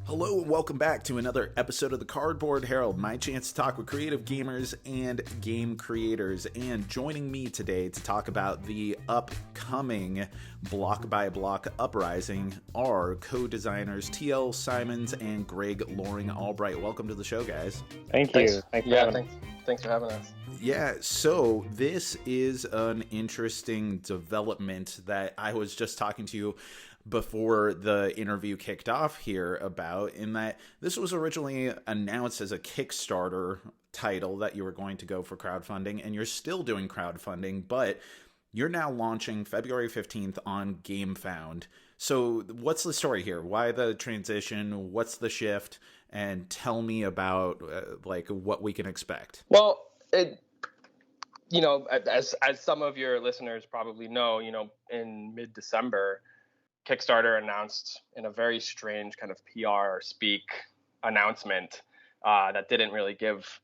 Hello and welcome back to another episode of the Cardboard Herald, my chance to talk with creative gamers and game creators. And joining me today to talk about the upcoming Block by Block Uprising are co-designers TL Simons and Greg Loring-Albright. Welcome to the show, guys. Thanks for having us. Thanks for having us. Yeah, so this is an interesting development that I was just talking to you before the interview kicked off here about, in that this was originally announced as a Kickstarter title that you were going to go for crowdfunding, and you're still doing crowdfunding, but you're now launching February 15th on Gamefound. So what's the story here? Why the transition? What's the shift? And tell me about what we can expect. Well, as some of your listeners probably know, in mid-December, Kickstarter announced in a very strange kind of PR speak announcement that didn't really give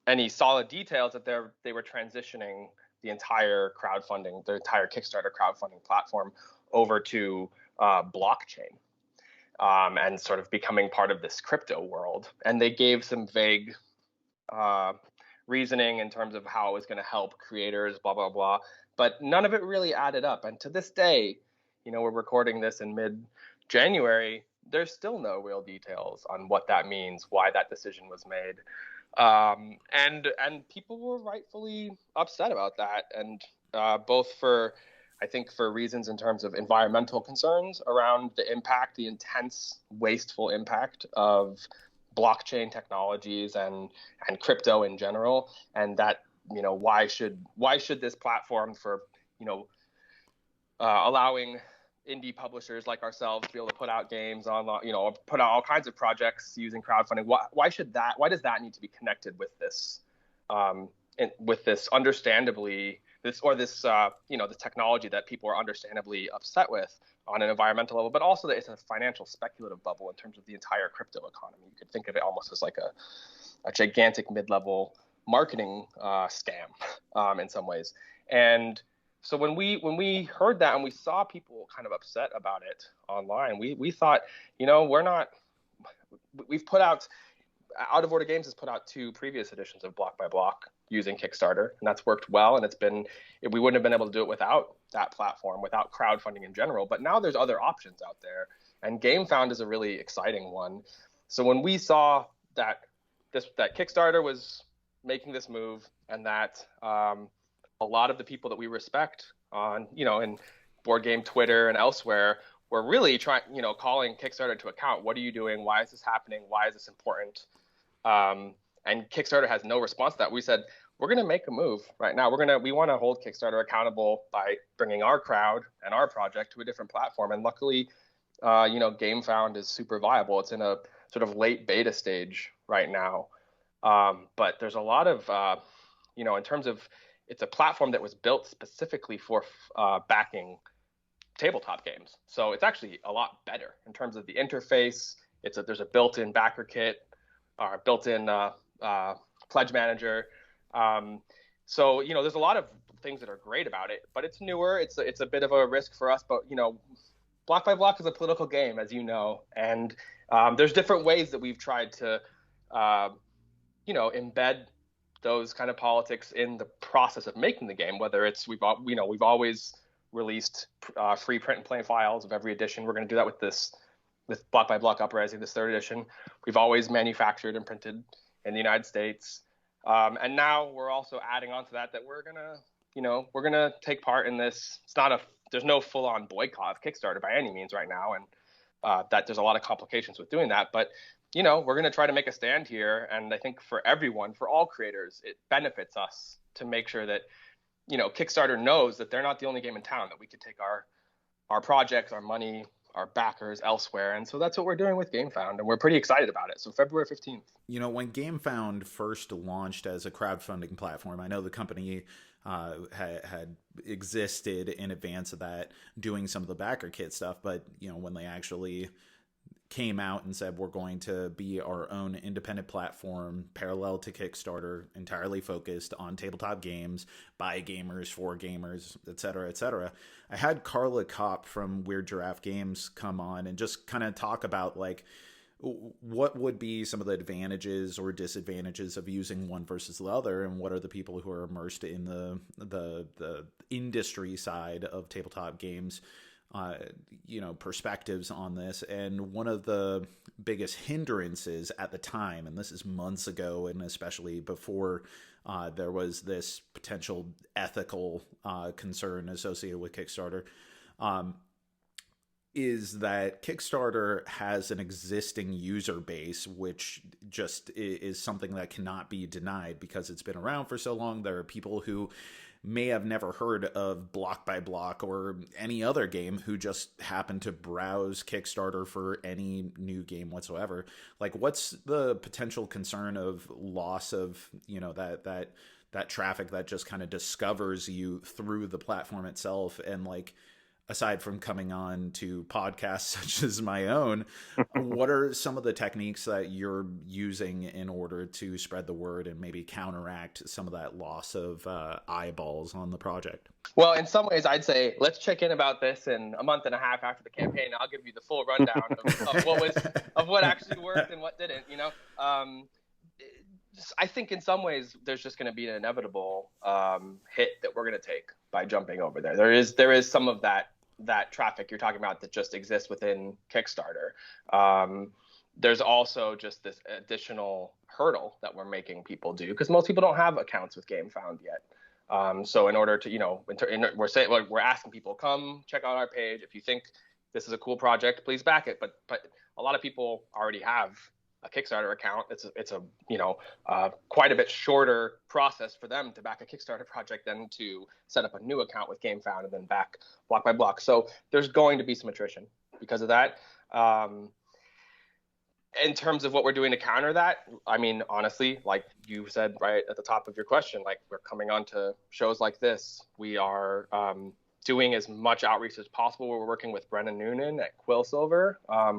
any solid details that they were transitioning the entire Kickstarter crowdfunding platform over to blockchain and sort of becoming part of this crypto world. And they gave some vague reasoning in terms of how it was going to help creators, blah, blah, blah. But none of it really added up. And to this day, we're recording this in mid-January. There's still no real details on what that means, why that decision was made. And people were rightfully upset about that. And both for reasons in terms of environmental concerns around the impact, the intense, wasteful impact of blockchain technologies and crypto in general. And that, why should this platform for, allowing indie publishers like ourselves to be able to put out games online, put out all kinds of projects using crowdfunding. Why does that need to be connected with this, this technology that people are understandably upset with on an environmental level, but also that it's a financial speculative bubble in terms of the entire crypto economy. You could think of it almost as like a gigantic mid-level marketing scam in some ways. And so when we heard that and we saw people kind of upset about it online, we thought, we've put out of Order Games has put out 2 previous editions of Block by Block using Kickstarter, and that's worked well. And we wouldn't have been able to do it without that platform, without crowdfunding in general. But now there's other options out there, and Gamefound is a really exciting one. So when we saw that Kickstarter was making this move, and that a lot of the people that we respect on, in board game Twitter and elsewhere were really calling Kickstarter to account. What are you doing? Why is this happening? Why is this important? And Kickstarter has no response to that. We said, we're going to make a move right now. We want to hold Kickstarter accountable by bringing our crowd and our project to a different platform. And luckily, Gamefound is super viable. It's in a sort of late beta stage right now. But there's a lot of, in terms of, it's a platform that was built specifically for backing tabletop games. So it's actually a lot better in terms of the interface. There's a built-in backer kit, or built-in pledge manager. So there's a lot of things that are great about it, but it's newer. It's a bit of a risk for us, but Block by Block is a political game, as you know, and there's different ways that we've tried to embed those kind of politics in the process of making the game. Whether it's we've always released free print and play files of every edition. We're going to do that with Block by Block Uprising, this 3rd edition. We've always manufactured and printed in the United States, and now we're also adding on to that we're gonna take part in this. There's no full-on boycott of Kickstarter by any means right now, and that there's a lot of complications with doing that, but we're going to try to make a stand here. And I think for everyone, for all creators, it benefits us to make sure that, Kickstarter knows that they're not the only game in town, that we could take our projects, our money, our backers elsewhere. And so that's what we're doing with Gamefound, and we're pretty excited about it. So February 15th. When Gamefound first launched as a crowdfunding platform, I know the company had existed in advance of that, doing some of the backer kit stuff. But, when they actually came out and said, we're going to be our own independent platform parallel to Kickstarter, entirely focused on tabletop games, by gamers, for gamers, etc., etc. I had Carla Kopp from Weird Giraffe Games come on and just kind of talk about what would be some of the advantages or disadvantages of using one versus the other, and what are the people who are immersed in the industry side of tabletop games, perspectives on this? And one of the biggest hindrances at the time, and this is months ago, and especially before there was this potential ethical concern associated with Kickstarter, is that Kickstarter has an existing user base, which just is something that cannot be denied because it's been around for so long. There are people who may have never heard of Bloc by Bloc or any other game who just happen to browse Kickstarter for any new game whatsoever. Like, what's the potential concern of loss of, that traffic that just kind of discovers you through the platform itself? And like, aside from coming on to podcasts such as my own, what are some of the techniques that you're using in order to spread the word and maybe counteract some of that loss of eyeballs on the project? Well, in some ways, I'd say let's check in about this in a month and a half after the campaign. I'll give you the full rundown of what actually worked and what didn't. I think in some ways there's just going to be an inevitable hit that we're going to take by jumping over there. There is some of that traffic you're talking about that just exists within Kickstarter. There's also just this additional hurdle that we're making people do because most people don't have accounts with Gamefound yet. So in order to, we're asking people, come check out our page. If you think this is a cool project, please back it. But a lot of people already have a Kickstarter account. It's a quite a bit shorter process for them to back a Kickstarter project than to set up a new account with Gamefound and then back Bloc by Bloc. So there's going to be some attrition because of that. In terms of what we're doing to counter that, I mean, honestly, like you said right at the top of your question, like we're coming on to shows like this. We are doing as much outreach as possible. We're working with Brennan Noonan at Quillsilver,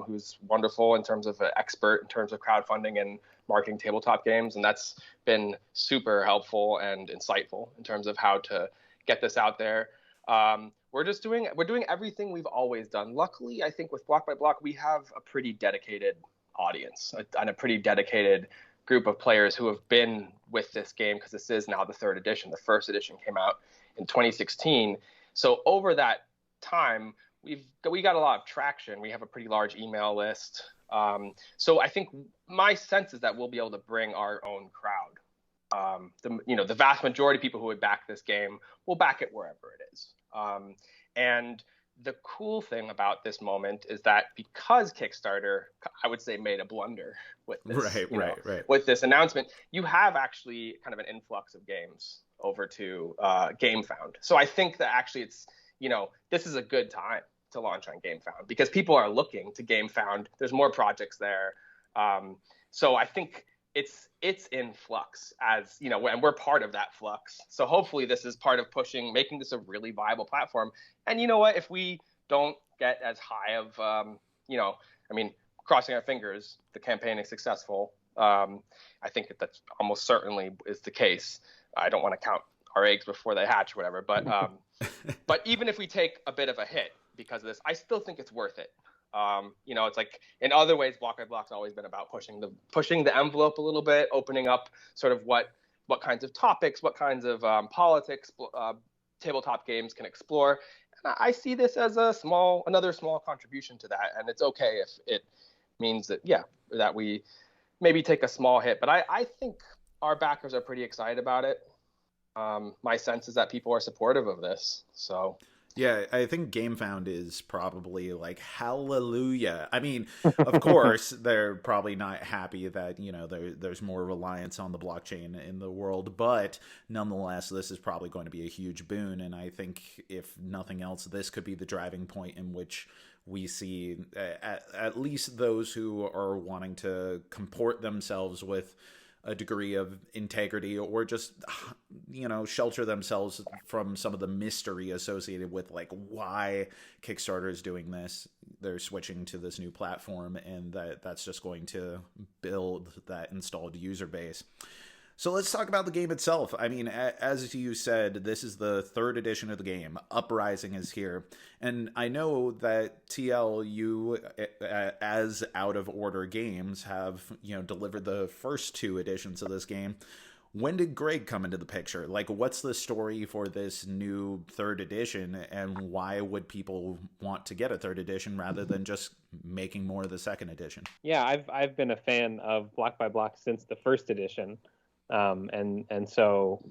who's wonderful in terms of an expert in terms of crowdfunding and marketing tabletop games. And that's been super helpful and insightful in terms of how to get this out there. We're doing everything we've always done. Luckily, I think with Bloc by Bloc, we have a pretty dedicated audience and a pretty dedicated group of players who have been with this game because this is now the third edition. The first edition came out in 2016. So over that time, we got a lot of traction. We have a pretty large email list. So I think my sense is that we'll be able to bring our own crowd. The vast majority of people who would back this game will back it wherever it is. And the cool thing about this moment is that because Kickstarter, I would say, made a blunder with this, with this announcement, you have actually kind of an influx of games over to Gamefound. So I think that actually it's, this is a good time to launch on Gamefound because people are looking to Gamefound. There's more projects there. So I think it's in flux as, and we're part of that flux. So hopefully this is part of making this a really viable platform. And you know what, if we don't get as high of, crossing our fingers, the campaign is successful. I think that's almost certainly is the case. I don't want to count our eggs before they hatch or whatever, but even if we take a bit of a hit because of this, I still think it's worth it. It's like in other ways, Bloc by Bloc's always been about pushing the envelope a little bit, opening up sort of what kinds of topics, what kinds of politics tabletop games can explore. And I see this as another small contribution to that, and it's okay if it means that that we maybe take a small hit. But I think our backers are pretty excited about it. My sense is that people are supportive of this. So. Yeah, I think Gamefound is probably like, hallelujah. I mean, of course, they're probably not happy that, there's more reliance on the blockchain in the world, but nonetheless, this is probably going to be a huge boon. And I think if nothing else, this could be the driving point in which we see at least those who are wanting to comport themselves with a degree of integrity or just, shelter themselves from some of the mystery associated with like why Kickstarter is doing this. They're switching to this new platform, and that's just going to build that installed user base. So let's talk about the game itself. I mean, as you said, this is the third edition of the game. Uprising is here. And I know that TL, you, as Out of Order Games, have, delivered the first two editions of this game. When did Greg come into the picture? Like, what's the story for this new third edition, and why would people want to get a third edition rather than just making more of the second edition? Yeah, I've been a fan of Block by Block since the first edition. And so,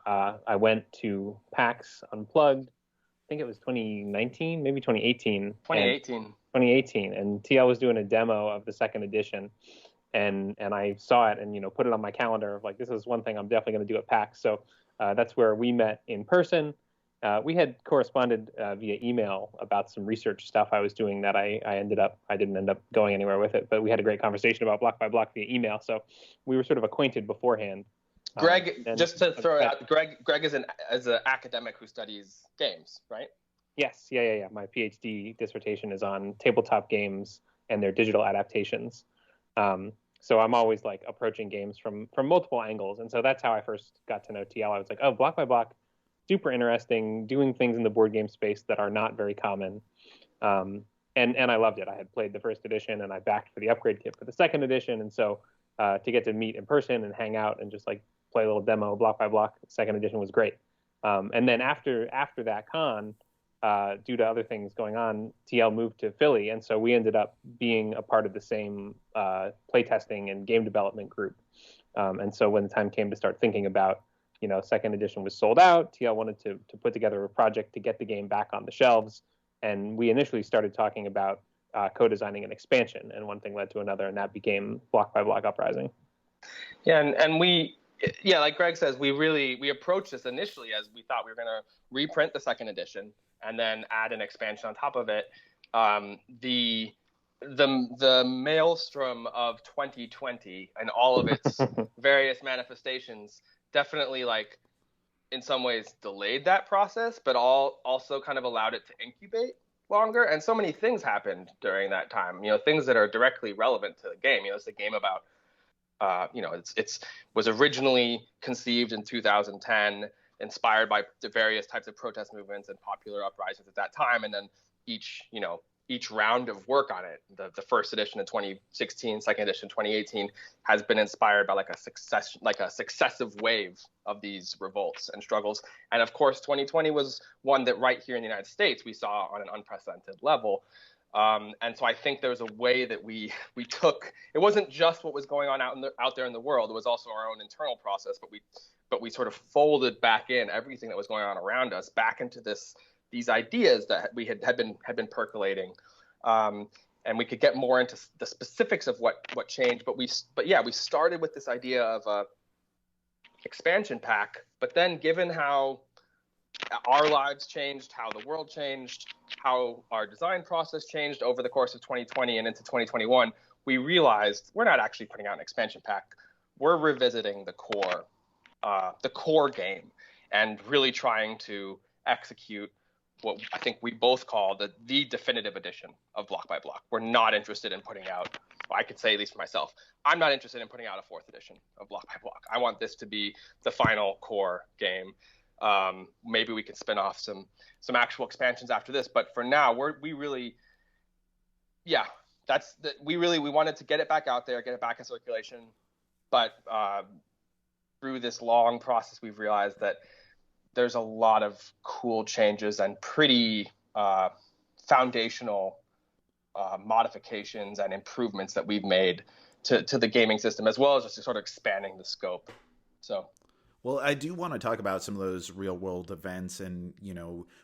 I went to PAX Unplugged. I think it was 2019, maybe 2018. 2018. And TL was doing a demo of the second edition. And I saw it and, put it on my calendar of like, this is one thing I'm definitely going to do at PAX. So that's where we met in person. We had corresponded via email about some research stuff I was doing that I didn't end up going anywhere with it, but we had a great conversation about Block by Block via email. So we were sort of acquainted beforehand. Greg, just to throw it out, Greg is an academic who studies games, right? Yes. Yeah. My PhD dissertation is on tabletop games and their digital adaptations. So I'm always like approaching games from multiple angles. And so that's how I first got to know TL. I was like, oh, Block by Block, super interesting, doing things in the board game space that are not very common. And I loved it. I had played the first edition and I backed for the upgrade kit for the second edition. And so to get to meet in person and hang out and just like play a little demo Block by Block, second edition was great. And then after that con, due to other things going on, TL moved to Philly. And so we ended up being a part of the same playtesting and game development group. And so when the time came to start thinking about, second edition was sold out, TL wanted to put together a project to get the game back on the shelves. And we initially started talking about co-designing an expansion, and one thing led to another, and that became Block by Block Uprising. Yeah, and we, like Greg says, we approached this initially as we thought we were going to reprint the second edition and then add an expansion on top of it. The maelstrom of 2020 and all of its various manifestations definitely, like, in some ways delayed that process, but also kind of allowed it to incubate longer. And so many things happened during that time, things that are directly relevant to the game. It's a game about, it was originally conceived in 2010, inspired by the various types of protest movements and popular uprisings at that time. And then each round of work on it, the first edition in 2016, second edition in 2018, has been inspired by a successive wave of these revolts and struggles. And of course, 2020 was one that right here in the United States we saw on an unprecedented level. And so I think there was a way that we took, it wasn't just what was going on out there in the world, it was also our own internal process, but we sort of folded back in everything that was going on around us back into these ideas that we had been percolating. And we could get more into the specifics of what changed, but we started with this idea of a expansion pack, but then given how our lives changed, how the world changed, how our design process changed over the course of 2020 and into 2021, we realized we're not actually putting out an expansion pack. We're revisiting the core game and really trying to execute what I think we both call the definitive edition of Block by Block. We're not interested in putting out, well, I could say at least for myself, I'm not interested in putting out a fourth edition of Block by Block. I want this to be the final core game. Maybe we can spin off some actual expansions after this, but for now, we wanted to get it back out there, get it back in circulation. But through this long process, we've realized that there's a lot of cool changes and pretty foundational modifications and improvements that we've made to the gaming system, as well as just sort of expanding the scope. So. Well, I do want to talk about some of those real world events and,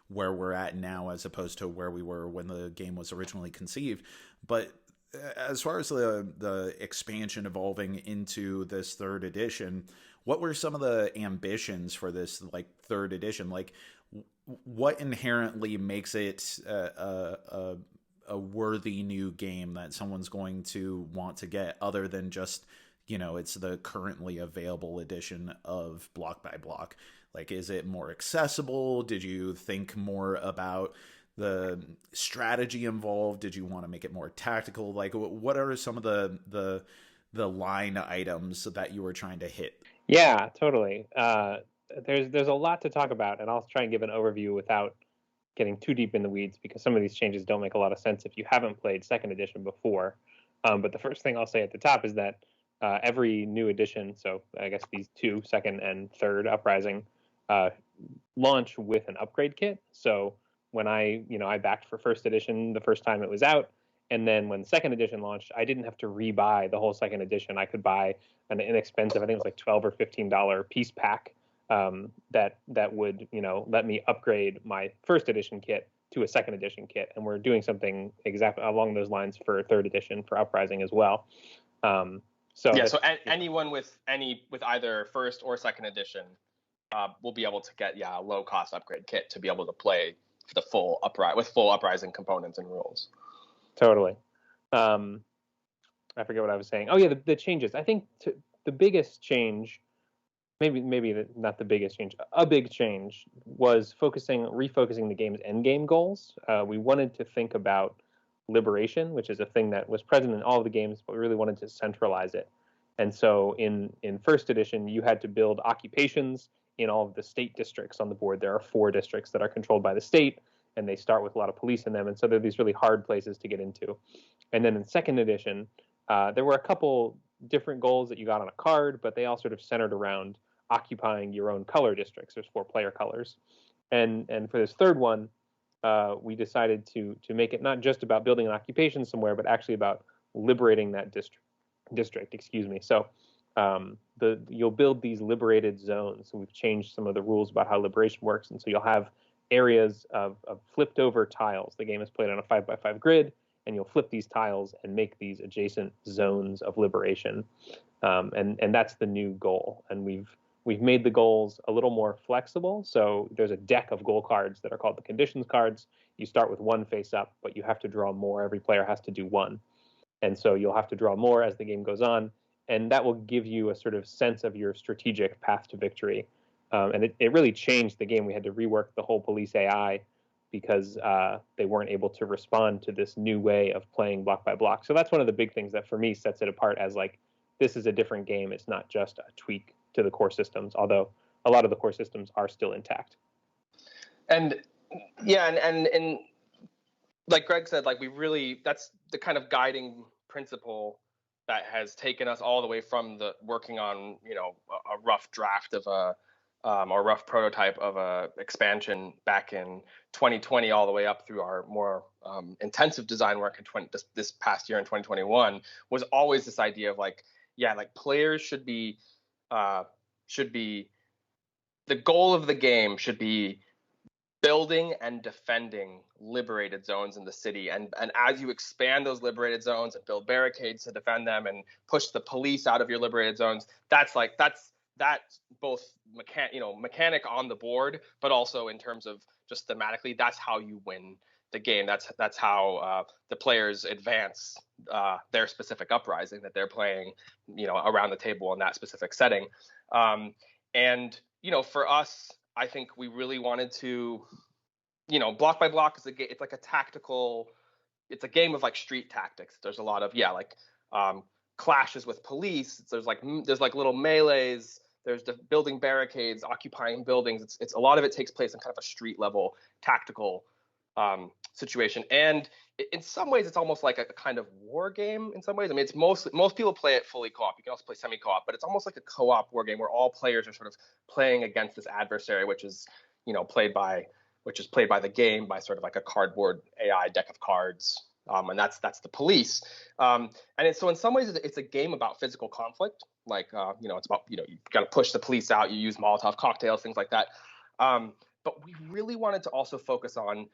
where we're at now as opposed to where we were when the game was originally conceived. But as far as the expansion evolving into this third edition, what were some of the ambitions for this third edition? Like, what inherently makes it a worthy new game that someone's going to want to get, other than just, it's the currently available edition of Block by Block? Like, is it more accessible? Did you think more about the strategy involved? Did you want to make it more tactical? Like, what are some of the the line items that you were trying to hit. Yeah, totally. There's a lot to talk about, and I'll try and give an overview without getting too deep in the weeds, because some of these changes don't make a lot of sense if you haven't played second edition before. But the first thing I'll say at the top is that every new edition, so I guess these two, second and third Uprising, launch with an upgrade kit. So when I backed for first edition the first time it was out, and then when second edition launched, I didn't have to rebuy the whole second edition. I could buy an inexpensive, I think it was like $12 or $15 piece pack that would let me upgrade my first edition kit to a second edition kit. And we're doing something exactly along those lines for third edition for Uprising as well. So anyone with either first or second edition will be able to get a low cost upgrade kit to be able to play the full Uprising components and rules. Totally. I forget what I was saying. Oh yeah, the changes. I think the biggest change, maybe not the biggest change, a big change was refocusing the game's end game goals. We wanted to think about liberation, which is a thing that was present in all of the games, but we really wanted to centralize it. And so in first edition, you had to build occupations in all of the state districts on the board. There are 4 districts that are controlled by the state, and they start with a lot of police in them. And so they're these really hard places to get into. And then in second edition, there were a couple different goals that you got on a card, but they all sort of centered around occupying your own color districts. There's 4 player colors. And for this third one, we decided to make it not just about building an occupation somewhere, but actually about liberating that district. So you'll build these liberated zones. So we've changed some of the rules about how liberation works. And so you'll have areas of flipped over tiles. The game is played on a 5x5 grid, and you'll flip these tiles and make these adjacent zones of liberation. And that's the new goal. And we've made the goals a little more flexible. So there's a deck of goal cards that are called the conditions cards. You start with 1 face up, but you have to draw more. Every player has to do 1. And so you'll have to draw more as the game goes on. And that will give you a sort of sense of your strategic path to victory. And it really changed the game. We had to rework the whole police AI because they weren't able to respond to this new way of playing block by block. So that's one of the big things that for me sets it apart as like, this is a different game. It's not just a tweak to the core systems, although a lot of the core systems are still intact. And and like Greg said, like that's the kind of guiding principle that has taken us all the way from the working on, a rough draft of or rough prototype of a expansion back in 2020 all the way up through our more intensive design work in this past year in 2021 was always this idea of players should be the goal of the game should be building and defending liberated zones in the city. And as you expand those liberated zones and build barricades to defend them and push the police out of your liberated zones, that's both mechanic on the board, but also in terms of just thematically, that's how you win the game. That's how the players advance their specific uprising that they're playing, around the table in that specific setting. And for us, I think we really wanted to, block by block is it's like a tactical, it's a game of like street tactics. There's a lot of clashes with police. There's little melees. There's building barricades, occupying buildings. It's a lot of it takes place in kind of a street level tactical situation. And in some ways, it's almost like a kind of war game. In some ways, I mean, it's most people play it fully co-op. You can also play semi-co-op, but it's almost like a co-op war game where all players are sort of playing against this adversary, which is played by the game by sort of like a cardboard AI deck of cards, and that's the police. So in some ways, it's a game about physical conflict. Like it's about you got to push the police out. You use Molotov cocktails, things like that. But we really wanted to also focus on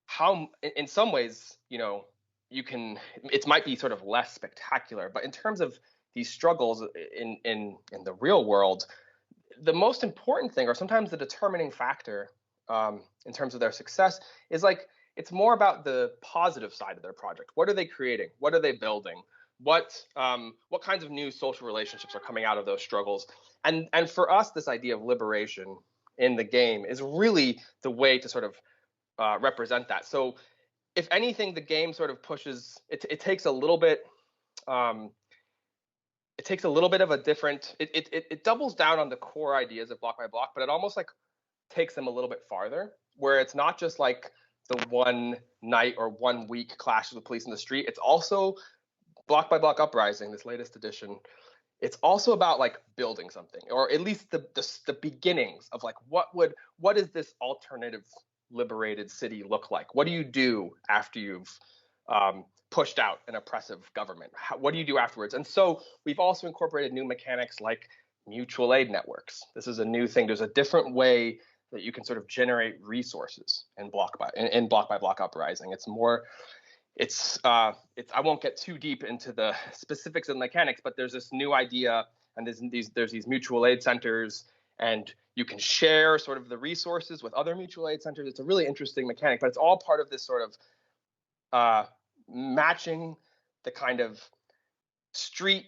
how, in some ways, it might be sort of less spectacular, but in terms of these struggles in the real world, the most important thing, or sometimes the determining factor in terms of their success, is it's more about the positive side of their project. What are they creating? What are they building? What kinds of new social relationships are coming out of those struggles? And for us, this idea of liberation in the game is really the way to sort of represent that. So if anything, the game sort of pushes, it takes a little bit, it takes a little bit of a different. It doubles down on the core ideas of Block by Block, but it almost like takes them a little bit farther, where it's not just like the one night or 1 week clashes with police in the street. It's also Block by Block Uprising, this latest edition. It's also about like building something, or at least the beginnings of like what is this alternative liberated city look like? What do you do after you've pushed out an oppressive government? What do you do afterwards? And so we've also incorporated new mechanics like mutual aid networks. This is a new thing. There's a different way that you can sort of generate resources in Block by Block Uprising. It's more, I won't get too deep into the specifics of the mechanics, but there's this new idea, and there's these mutual aid centers, and you can share sort of the resources with other mutual aid centers. It's a really interesting mechanic, but it's all part of this sort of matching the kind of street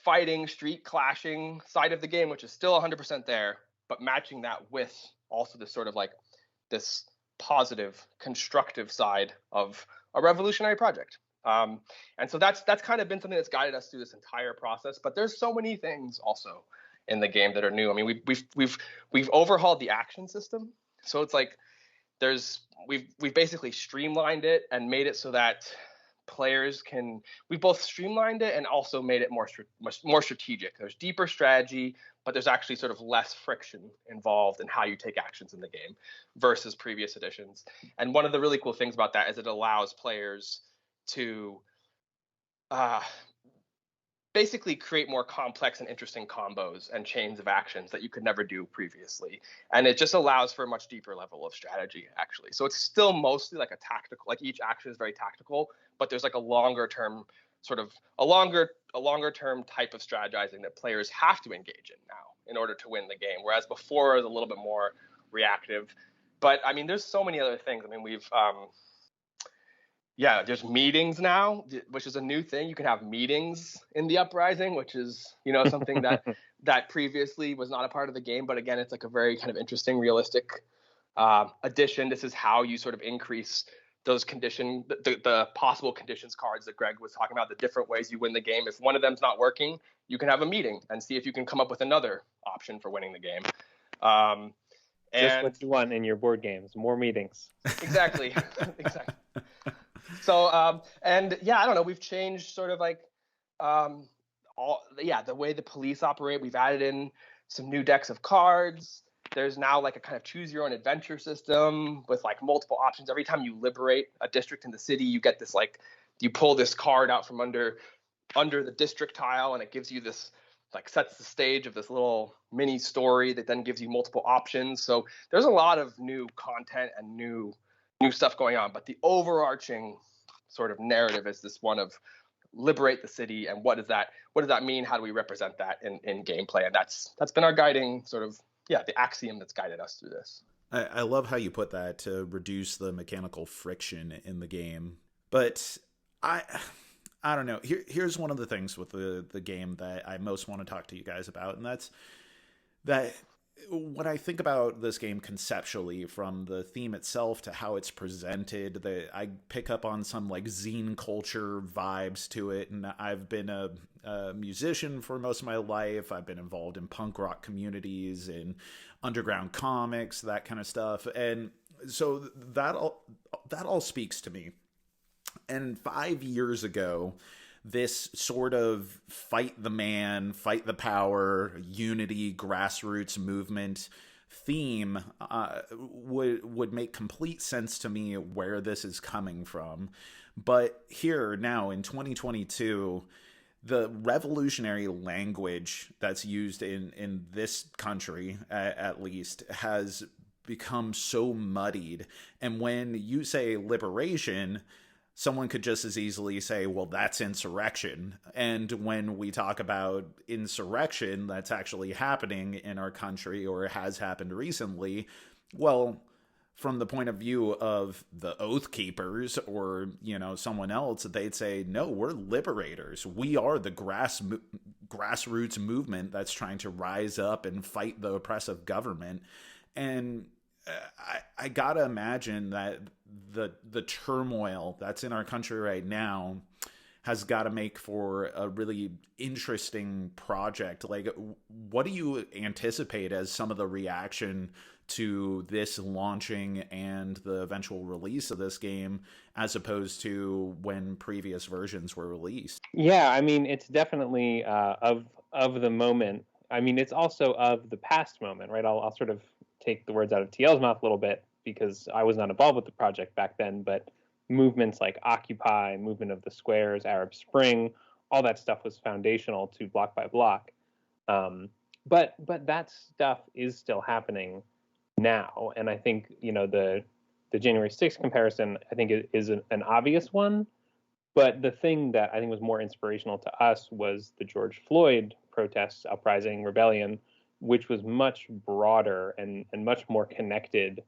fighting, street clashing side of the game, which is still 100% there, but matching that with also this sort of like this positive, constructive side of a revolutionary project. And so that's kind of been something that's guided us through this entire process. But there's so many things also in the game that are new. I mean, we've overhauled the action system, so it's like we've basically streamlined it and made it so that players can. We both streamlined it and also made it much more strategic. There's deeper strategy, but there's actually sort of less friction involved in how you take actions in the game versus previous editions. And one of the really cool things about that is it allows players to basically create more complex and interesting combos and chains of actions that you could never do previously. And it just allows for a much deeper level of strategy, actually. So it's still mostly like a tactical, like each action is very tactical, but there's like a longer term term type of strategizing that players have to engage in now in order to win the game. Whereas before it was a little bit more reactive. But I mean, there's so many other things. I mean, there's meetings now, which is a new thing. You can have meetings in the Uprising, which is, something that previously was not a part of the game. But again, it's like a very kind of interesting, realistic addition. This is how you sort of increase those the possible conditions cards that Greg was talking about, the different ways you win the game. If one of them's not working, you can have a meeting and see if you can come up with another option for winning the game. Just what you want in your board games, more meetings. Exactly. Exactly. So, I don't know, we've changed sort of like, the way the police operate. We've added in some new decks of cards. There's now like a kind of choose your own adventure system with like multiple options. Every time you liberate a district in the city, you get this, like, you pull this card out from under the district tile, and it gives you this, like, sets the stage of this little mini story that then gives you multiple options. So there's a lot of new content and new stuff going on, but the overarching sort of narrative is this one of liberate the city, and what does that mean? How do we represent that in gameplay? And that's been our guiding sort of, the axiom that's guided us through this. I love how you put that, to reduce the mechanical friction in the game. But I don't know. Here's one of the things with the game that I most want to talk to you guys about, and that's that when I think about this game conceptually, from the theme itself to how it's presented, I pick up on some like zine culture vibes to it. And I've been a musician for most of my life. I've been involved in punk rock communities and underground comics, that kind of stuff. And so that all speaks to me. And 5 years ago, this sort of fight the man, fight the power, unity, grassroots movement theme would make complete sense to me where this is coming from. But here now in 2022, the revolutionary language that's used in this country, at least, has become so muddied. And when you say liberation, someone could just as easily say, well, that's insurrection. And when we talk about insurrection that's actually happening in our country, or has happened recently, well, from the point of view of the Oath Keepers or, someone else, they'd say, no, we're liberators. We are the grassroots movement that's trying to rise up and fight the oppressive government. And I gotta imagine that the turmoil that's in our country right now has got to make for a really interesting project. Like, what do you anticipate as some of the reaction to this launching and the eventual release of this game, as opposed to when previous versions were released? Yeah, I mean, it's definitely of the moment. I mean, it's also of the past moment, right? I'll sort of take the words out of TL's mouth a little bit because I was not involved with the project back then, but movements like Occupy, movement of the squares, Arab Spring, all that stuff was foundational to Bloc by Bloc. But that stuff is still happening now, and I think the January 6th comparison, I think, is an obvious one. But the thing that I think was more inspirational to us was the George Floyd protests, uprising, rebellion, which was much broader and much more connected,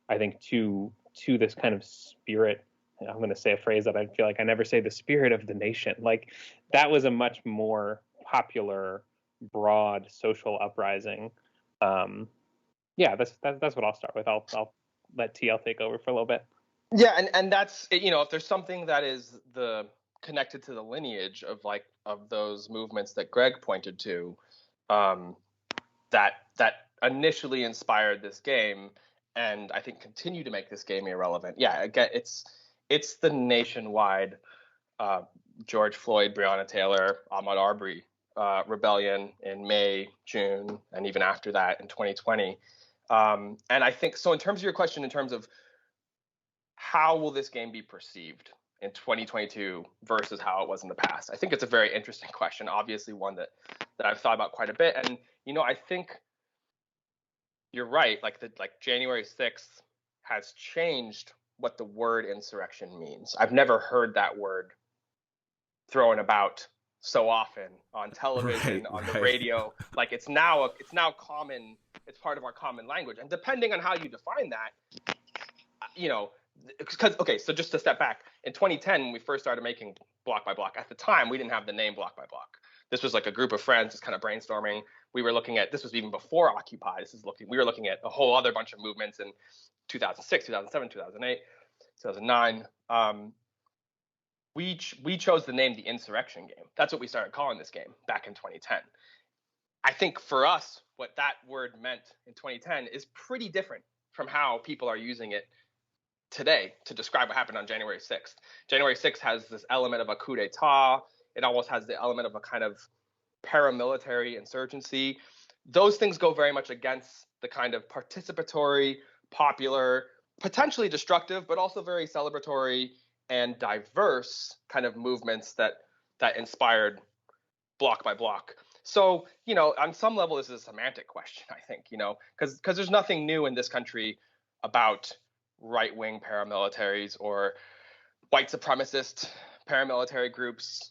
I think, to this kind of spirit. I'm going to say a phrase that I feel like I never say, the spirit of the nation. Like, that was a much more popular, broad social uprising. Yeah, that's what I'll start with. I'll let TL take over for a little bit. Yeah, and that's, if there's something that is connected to the lineage of those movements that Greg pointed to, that initially inspired this game, and I think continue to make this game irrelevant. Yeah, again, it's the nationwide George Floyd, Breonna Taylor, Ahmaud Arbery rebellion in May, June, and even after that in 2020. And I think so. In terms of your question, in terms of how will this game be perceived in 2022 versus how it was in the past, I think it's a very interesting question. Obviously, one that I've thought about quite a bit. And I think you're right. Like January 6th has changed what the word insurrection means. I've never heard that word thrown about so often on television, on the radio. Like, it's now common. It's part of our common language. And depending on how you define that, because, okay, so just to step back, in 2010, when we first started making Bloc by Bloc, at the time, we didn't have the name Bloc by Bloc. This was like a group of friends just kind of brainstorming. We were looking at, this was even before Occupy. We were looking at a whole other bunch of movements in 2006, 2007, 2008, 2009. We chose the name The Insurrection Game. That's what we started calling this game back in 2010. I think for us, what that word meant in 2010 is pretty different from how people are using it today to describe what happened on January 6th. January 6th has this element of a coup d'etat. It almost has the element of a kind of paramilitary insurgency. Those things go very much against the kind of participatory, popular, potentially destructive, but also very celebratory and diverse kind of movements that inspired Bloc by Bloc. So, on some level, this is a semantic question, I think, because there's nothing new in this country about right-wing paramilitaries or white supremacist paramilitary groups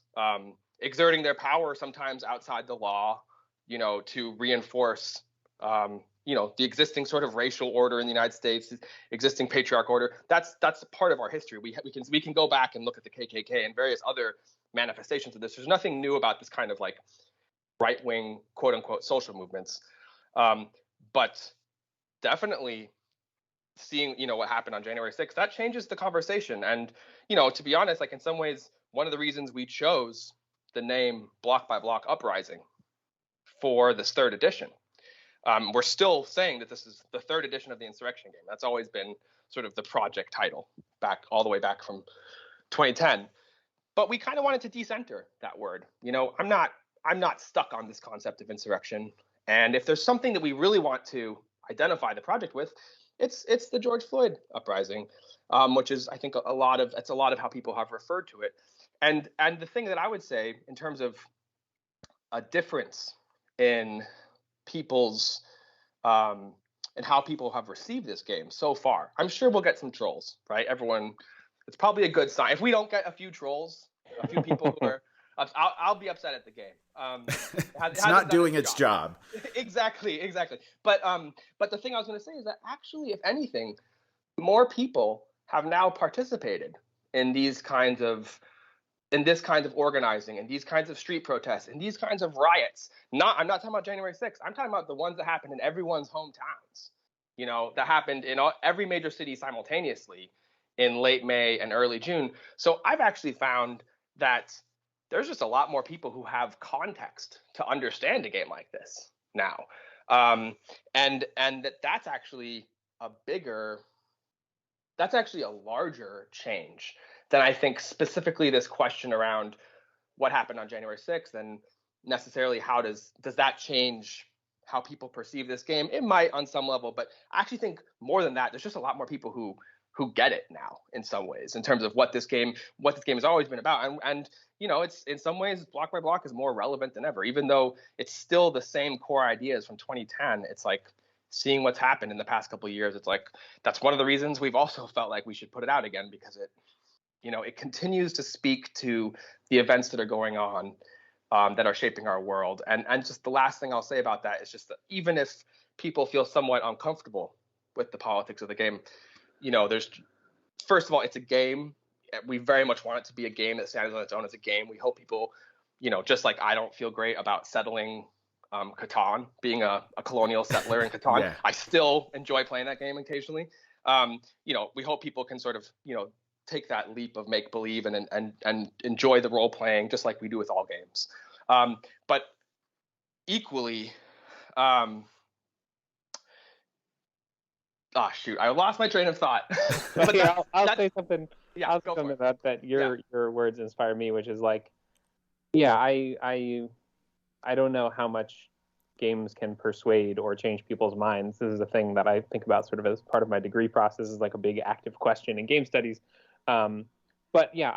exerting their power sometimes outside the law, to reinforce, the existing sort of racial order in the United States, existing patriarch order. That's part of our history. We can go back and look at the KKK and various other manifestations of this. There's nothing new about this kind of like right-wing, quote unquote, social movements. But definitely seeing, what happened on January 6th, that changes the conversation. And, to be honest, like in some ways, one of the reasons we chose the name Bloc by Bloc Uprising for this third edition, we're still saying that this is the third edition of the Insurrection Game. That's always been sort of the project title all the way back from 2010. But we kind of wanted to decenter that word. I'm not stuck on this concept of insurrection. And if there's something that we really want to identify the project with, it's the George Floyd uprising, which is, I think, a lot of how people have referred to it. And the thing that I would say in terms of a difference in people's and how people have received this game so far, I'm sure we'll get some trolls, right? Everyone, it's probably a good sign. If we don't get a few trolls, a few people who are, I'll be upset at the game. It's not doing its job. Exactly. But the thing I was going to say is that actually, if anything, more people have now participated in this kind of organizing, and these kinds of street protests, and these kinds of riots. I'm not talking about January 6th. I'm talking about the ones that happened in everyone's hometowns, that happened in every major city simultaneously in late May and early June. So I've actually found that there's just a lot more people who have context to understand a game like this now. And that's actually a larger change than I think specifically this question around what happened on January 6th and necessarily how does that change how people perceive this game. It might on some level, but I actually think more than that, there's just a lot more people who get it now in some ways in terms of what this game has always been about. And it's in some ways Block by Block is more relevant than ever, even though it's still the same core ideas from 2010. It's like seeing what's happened in the past couple of years. It's like, that's one of the reasons we've also felt like we should put it out again, because it continues to speak to the events that are going on, that are shaping our world. And just the last thing I'll say about that is just that even if people feel somewhat uncomfortable with the politics of the game, there's, first of all, it's a game. We very much want it to be a game that stands on its own as a game. We hope people, just like I don't feel great about settling Catan, being a colonial settler in Catan. Yeah. I still enjoy playing that game occasionally. We hope people can sort of, take that leap of make believe and enjoy the role playing just like we do with all games. But equally, I lost my train of thought. But yeah, I'll say something. Yeah, I'll say something that your words inspire me, which is like, yeah, I don't know how much games can persuade or change people's minds. This is a thing that I think about sort of as part of my degree process, is like a big active question in game studies. But yeah,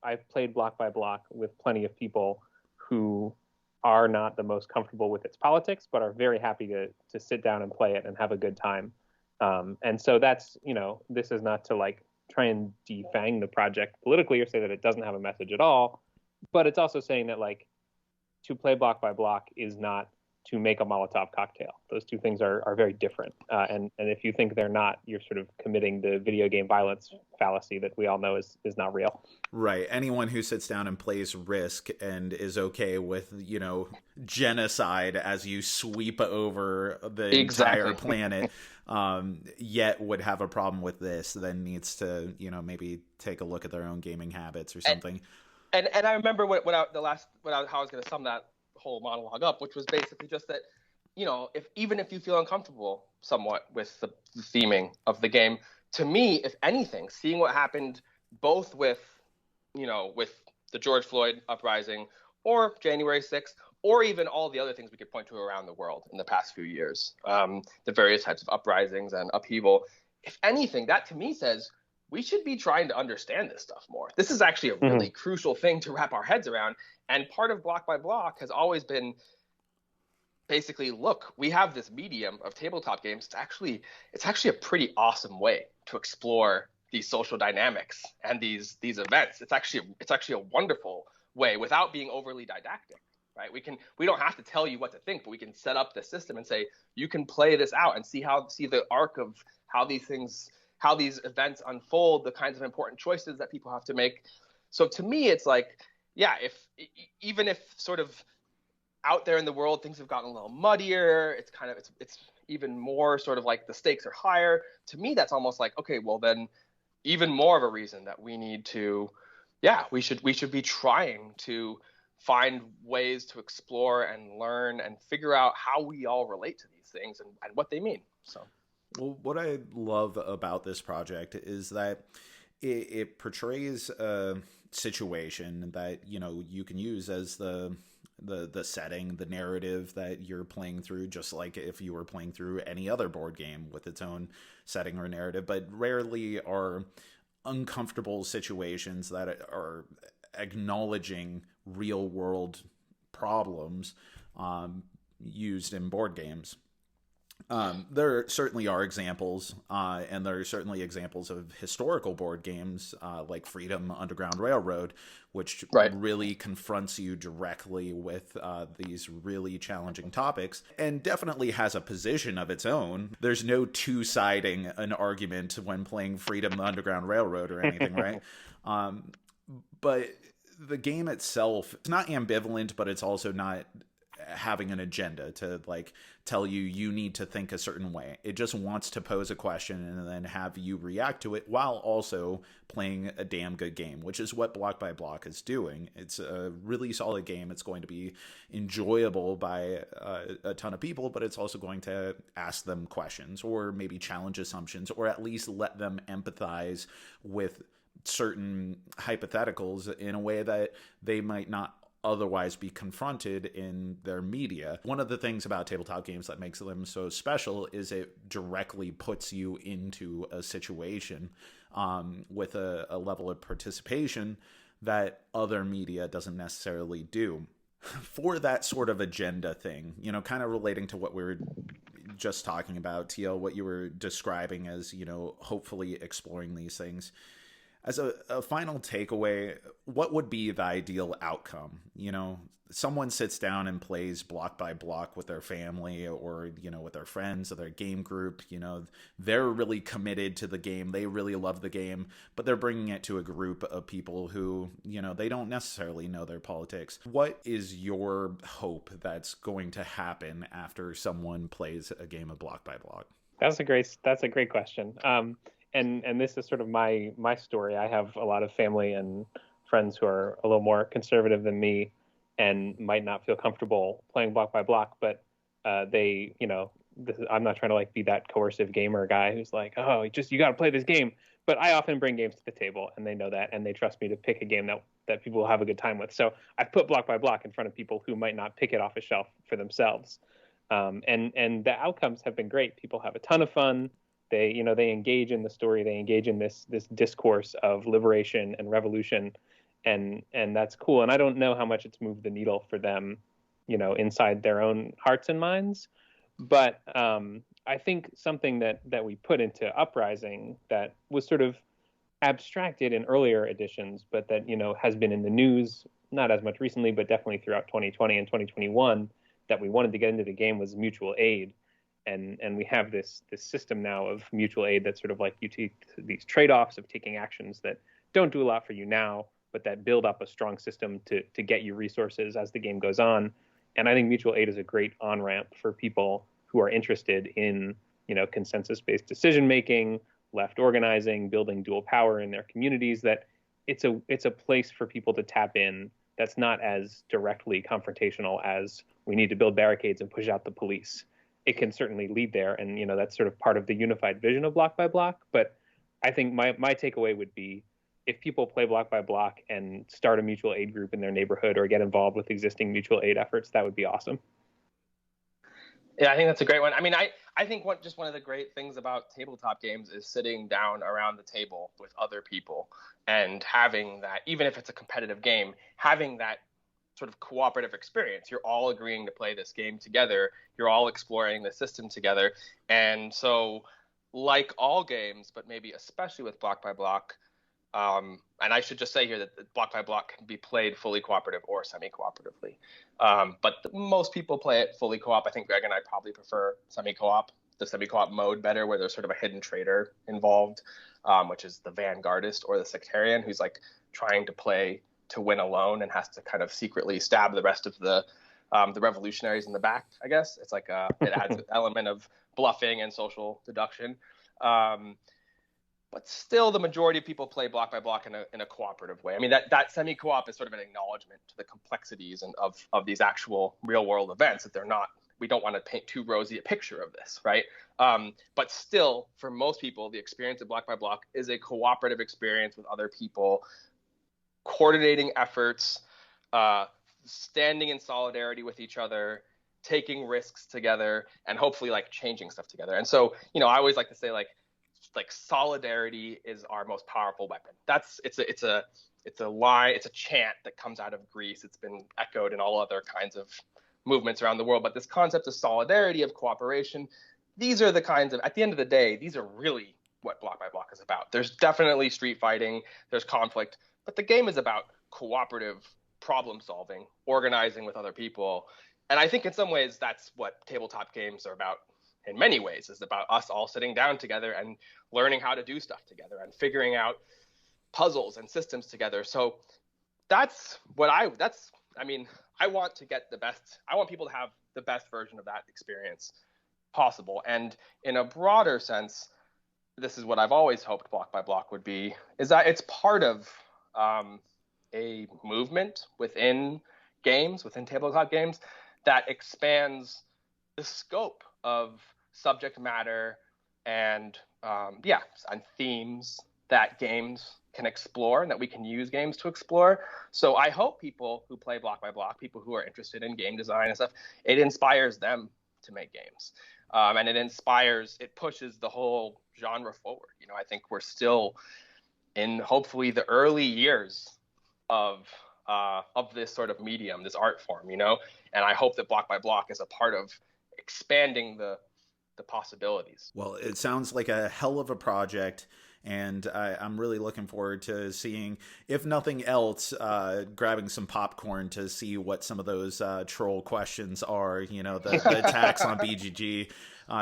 I've played Block by Block with plenty of people who are not the most comfortable with its politics, but are very happy to sit down and play it and have a good time. And so that's, this is not to like try and defang the project politically or say that it doesn't have a message at all, but it's also saying that like to play Block by Block is not to make a Molotov cocktail. Those two things are very different. And if you think they're not, you're sort of committing the video game violence fallacy that we all know is not real. Right. Anyone who sits down and plays Risk and is okay with, genocide as you sweep over the entire planet, yet would have a problem with this, then needs to, maybe take a look at their own gaming habits or something. And I remember how I was going to sum that whole monologue up, which was basically just that, even if you feel uncomfortable somewhat with the theming of the game, to me, if anything, seeing what happened both with the George Floyd uprising or January 6th, or even all the other things we could point to around the world in the past few years, the various types of uprisings and upheaval, if anything, that to me says we should be trying to understand this stuff more. This is actually a really crucial thing to wrap our heads around. And part of Block by Block has always been basically, look, we have this medium of tabletop games. It's actually a pretty awesome way to explore these social dynamics and these events. It's actually a wonderful way without being overly didactic, right? We don't have to tell you what to think, but we can set up the system and say, you can play this out and see the arc of how these events unfold, the kinds of important choices that people have to make. So to me, it's like, yeah, even if sort of out there in the world things have gotten a little muddier, it's even more sort of like the stakes are higher. To me, that's almost like, okay, well then, even more of a reason that we need to, we should be trying to find ways to explore and learn and figure out how we all relate to these things and what they mean. So. Well, what I love about this project is that it portrays a situation that, you can use as the setting, the narrative that you're playing through, just like if you were playing through any other board game with its own setting or narrative, but rarely are uncomfortable situations that are acknowledging real world problems used in board games. There certainly are examples, and there are certainly examples of historical board games like Freedom Underground Railroad, which really confronts you directly with these really challenging topics, and definitely has a position of its own. There's no two-siding an argument when playing Freedom Underground Railroad or anything, right? But the game itself, it's not ambivalent, but it's also not having an agenda to like tell you need to think a certain way. It just wants to pose a question and then have you react to it while also playing a damn good game, which is what Block by Block is doing. It's a really solid game. It's going to be enjoyable by a ton of people, but it's also going to ask them questions or maybe challenge assumptions, or at least let them empathize with certain hypotheticals in a way that they might not otherwise be confronted in their media. One of the things about tabletop games that makes them so special is it directly puts you into a situation with a level of participation that other media doesn't necessarily do. For that sort of agenda thing, you know, kind of relating to what we were just talking about, TL, what you were describing as, you know, hopefully exploring these things. As a final takeaway, what would be the ideal outcome? You know, someone sits down and plays Block by Block with their family or, you know, with their friends or their game group. You know, they're really committed to the game. They really love the game, but they're bringing it to a group of people who, you know, they don't necessarily know their politics. What is your hope that's going to happen after someone plays a game of Block by Block? That's a great question. And this is sort of my story. I have a lot of family and friends who are a little more conservative than me and might not feel comfortable playing Block by Block, but they, you know, I'm not trying to like be that coercive gamer guy who's like, oh, you got to play this game. But I often bring games to the table, and they know that, and they trust me to pick a game that people will have a good time with. So I've put Block by Block in front of people who might not pick it off a shelf for themselves. And the outcomes have been great. People have a ton of fun. They engage in the story. They engage in this discourse of liberation and revolution, and that's cool. And I don't know how much it's moved the needle for them, you know, inside their own hearts and minds. But I think something that we put into Uprising that was sort of abstracted in earlier editions, but that, you know, has been in the news, not as much recently, but definitely throughout 2020 and 2021, that we wanted to get into the game was mutual aid. And we have this system now of mutual aid that's sort of like you take these trade-offs of taking actions that don't do a lot for you now, but that build up a strong system to get you resources as the game goes on. And I think mutual aid is a great on-ramp for people who are interested in, you know, consensus-based decision-making, left organizing, building dual power in their communities, that it's a place for people to tap in that's not as directly confrontational as we need to build barricades and push out the police. It can certainly lead there, and, you know, that's sort of part of the unified vision of Block by Block. But I think my takeaway would be, if people play Block by Block and start a mutual aid group in their neighborhood or get involved with existing mutual aid efforts, that would be awesome. Yeah, I think that's a great one. I mean, I think one of the great things about tabletop games is sitting down around the table with other people and having that, even if it's a competitive game, having that sort of cooperative experience. You're all agreeing to play this game together. You're all exploring the system together. And so, like all games, but maybe especially with Block by Block, and I should just say here that Block by Block can be played fully cooperative or semi-cooperatively. But most people play it fully co-op. I think Greg and I probably prefer semi-co-op, the semi-co-op mode better, where there's sort of a hidden traitor involved, which is the vanguardist or the sectarian who's like trying to play to win alone and has to kind of secretly stab the rest of the revolutionaries in the back, I guess. It's like it adds an element of bluffing and social deduction. But still, the majority of people play Block by Block in a cooperative way. I mean, that semi-co-op is sort of an acknowledgement to the complexities and of these actual real-world events, that we don't want to paint too rosy a picture of this, right? But still, for most people, the experience of Block by Block is a cooperative experience with other people, coordinating efforts, standing in solidarity with each other, taking risks together, and hopefully like changing stuff together. And so, you know, I always like to say like solidarity is our most powerful weapon. It's a line, it's a chant that comes out of Greece. It's been echoed in all other kinds of movements around the world. But this concept of solidarity, of cooperation, these are the kinds of, at the end of the day, these are really what Block by Block is about. There's definitely street fighting, there's conflict, but the game is about cooperative problem solving, organizing with other people. And I think in some ways that's what tabletop games are about. In many ways, is about us all sitting down together and learning how to do stuff together and figuring out puzzles and systems together. So I mean, I want to get the best. I want people to have the best version of that experience possible. And in a broader sense, this is what I've always hoped Block by Block would be, is that it's part of a movement within games, within tabletop games, that expands the scope of subject matter and and themes that games can explore and that we can use games to explore. So I hope people who play Block by Block, people who are interested in game design and stuff, it inspires them to make games. And it pushes the whole genre forward. You know, I think we're still in hopefully the early years of this sort of medium, this art form, you know, and I hope that Block by Block is a part of expanding the possibilities. Well, it sounds like a hell of a project, and I'm really looking forward to seeing, if nothing else, grabbing some popcorn to see what some of those troll questions are, you know, the attacks on BGG,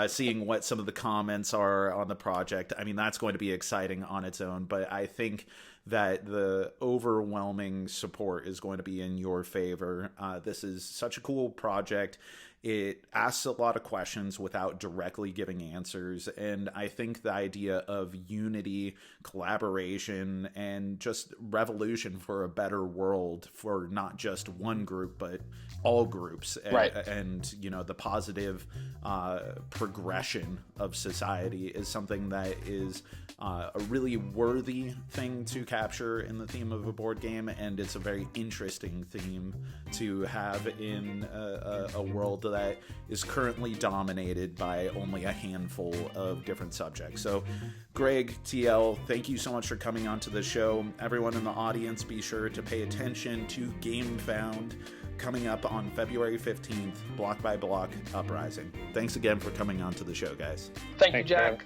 seeing what some of the comments are on the project. I mean, that's going to be exciting on its own, but I think that the overwhelming support is going to be in your favor. This is such a cool project. It asks a lot of questions without directly giving answers. And I think the idea of unity, collaboration, and just revolution for a better world for not just one group, but all groups. Right. And you know, the positive progression of society is something that is a really worthy thing to capture in the theme of a board game. And it's a very interesting theme to have in a world that is currently dominated by only a handful of different subjects. So Greg, TL, thank you so much for coming onto the show. Everyone in the audience, be sure to pay attention to Gamefound coming up on February 15th, Block by Block Uprising. Thanks again for coming onto the show, guys. Thank you, Jack.